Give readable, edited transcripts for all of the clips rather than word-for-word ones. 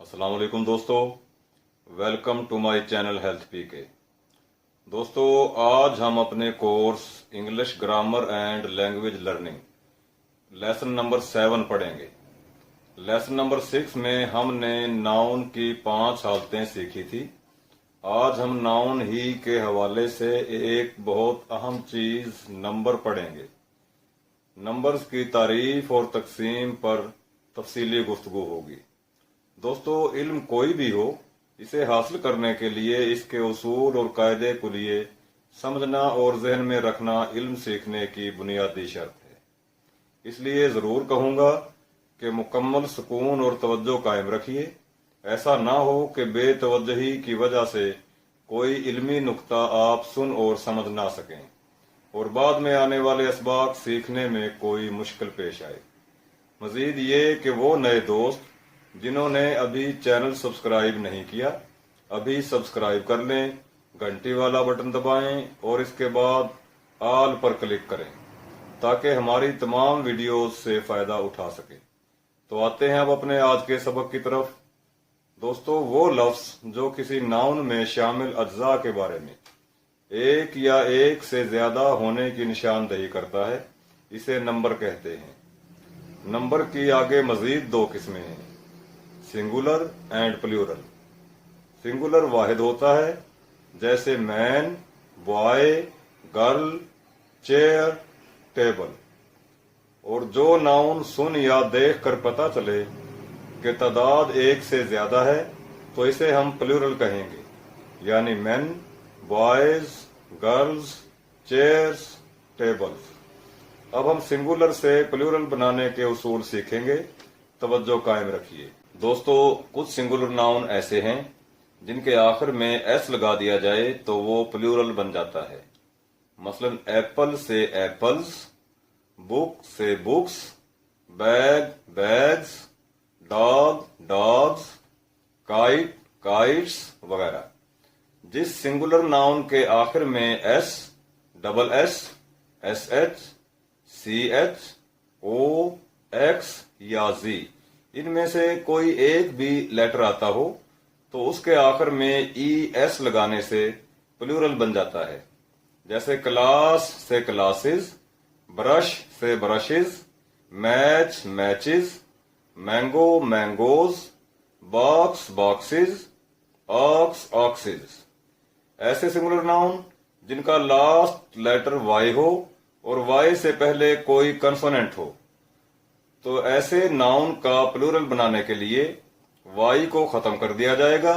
अस्सलाम वालेकुम दोस्तों, welcome to my channel health PK. दोस्तों, आज हम अपने course English grammar and language learning lesson number 7 पढ़ेंगे। लेसन नंबर 6 में हमने नाउन की 5 हालतें सीखी थी। आज हम नाउन ही के हवाले से एक बहुत अहम चीज नंबर पढ़ेंगे। नंबर्स की तारीफ और तकसीम पर तफसीली गुफ्तगू होगी। दोस्तों, इल्म कोई भी हो, इसे हासिल करने के लिए इसके उसूल और कायदे कुलिये समझना और जहन में रखना इल्म सीखने की बुनियादी शर्त है। इसलिए ज़रूर कहूँगा कि मुकम्मल सुकून और तवज्जो कायम रखिए। ऐसा ना हो कि बेतवज्जही की वजह से कोई इल्मी नुक्ता आप सुन और समझ ना सकें और बाद में आने वाले असबाक सीखने में कोई मुश्किल पेश आए। मजीद ये कि वो नए दोस्त जिन्होंने अभी चैनल सब्सक्राइब नहीं किया, अभी सब्सक्राइब कर लें, घंटी वाला बटन दबाएं और इसके बाद ऑल पर क्लिक करें ताकि हमारी तमाम वीडियोस से फ़ायदा उठा सकें। तो आते हैं अब अपने आज के सबक की तरफ। दोस्तों, वो लफ्ज़ जो किसी नाउन में शामिल अज्जा के बारे में एक या एक से ज़्यादा होने की निशानदही करता है, इसे नंबर कहते हैं। नंबर की आगे मज़ीद 2 किस्में हैं, सिंगुलर एंड प्लूरल। सिंगुलर वाहिद होता है, जैसे man, boy, girl, chair, table. और जो नाउन सुन या देख कर पता चले कि तादाद एक से ज्यादा है तो इसे हम प्लूरल कहेंगे, यानी man, boys, girls, chairs, tables. अब हम सिंगुलर से प्लूरल बनाने के उसूल सीखेंगे। तवज्जो कायम रखिए। दोस्तों, कुछ सिंगुलर नाउन ऐसे हैं जिनके आखिर में एस लगा दिया जाए तो वो प्लूरल बन जाता है। मसलन एप्पल से एप्पल्स, बुक से books, bag bags, dog dogs, kite kites वगैरह। जिस सिंगुलर नाउन के आखिर में S, double S, S H, C H, O, X या जी इनमें से कोई एक भी लेटर आता हो तो उसके आखिर में ई एस लगाने से प्लूरल बन जाता है। जैसे क्लास से क्लासेस, ब्रश से brushes, match matches, mango mangoes, box boxes, ox oxes. ऐसे सिंगुलर नाउन जिनका लास्ट लेटर वाई हो और वाई से पहले कोई कंसोनेंट हो, तो ऐसे नाउन का प्लूरल बनाने के लिए वाई को खत्म कर दिया जाएगा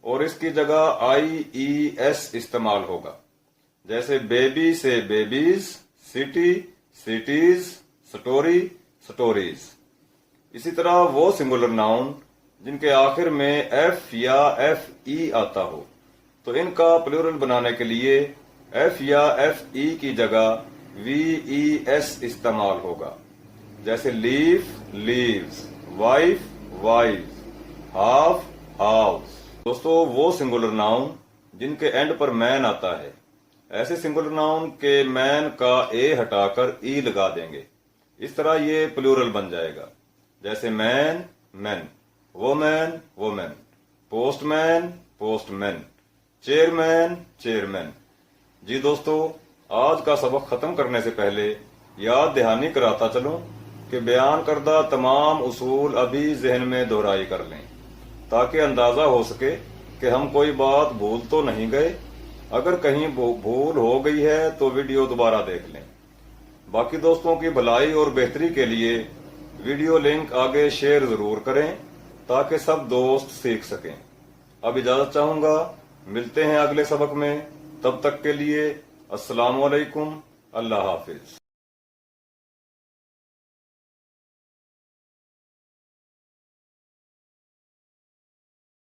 और इसकी जगह आई ई एस इस्तेमाल होगा। जैसे बेबी से babies, city cities, story stories. इसी तरह वो सिंगुलर नाउन जिनके आखिर में एफ या एफ ई आता हो तो इनका प्लूरल बनाने के लिए एफ या एफ ई की जगह वी ई एस इस्तेमाल होगा। जैसे leaf leaves, wife wife, half house. दोस्तों, वो सिंगुलर नाउन जिनके एंड पर मैन आता है, ऐसे सिंगुलर नाउन के मैन का ए हटाकर ई लगा देंगे। इस तरह ये प्लूरल बन जाएगा। जैसे man man, woman women, postman postman, chairman chairman. जी दोस्तों, आज का सबक खत्म करने से पहले याद दहानी कराता चलूं कि बयान करदा तमाम उसूल अभी जहन में दोहराई कर लें ताकि अंदाजा हो सके कि हम कोई बात भूल तो नहीं गए। अगर कहीं भूल हो गई है तो वीडियो दोबारा देख लें। बाकी दोस्तों की भलाई और बेहतरी के लिए वीडियो लिंक आगे शेयर जरूर करें ताकि सब दोस्त सीख सकें। अब इजाजत चाहूंगा, मिलते हैं अगले सबक में। तब तक के लिए अस्सलाम वालेकुम, अल्लाह हाफिज।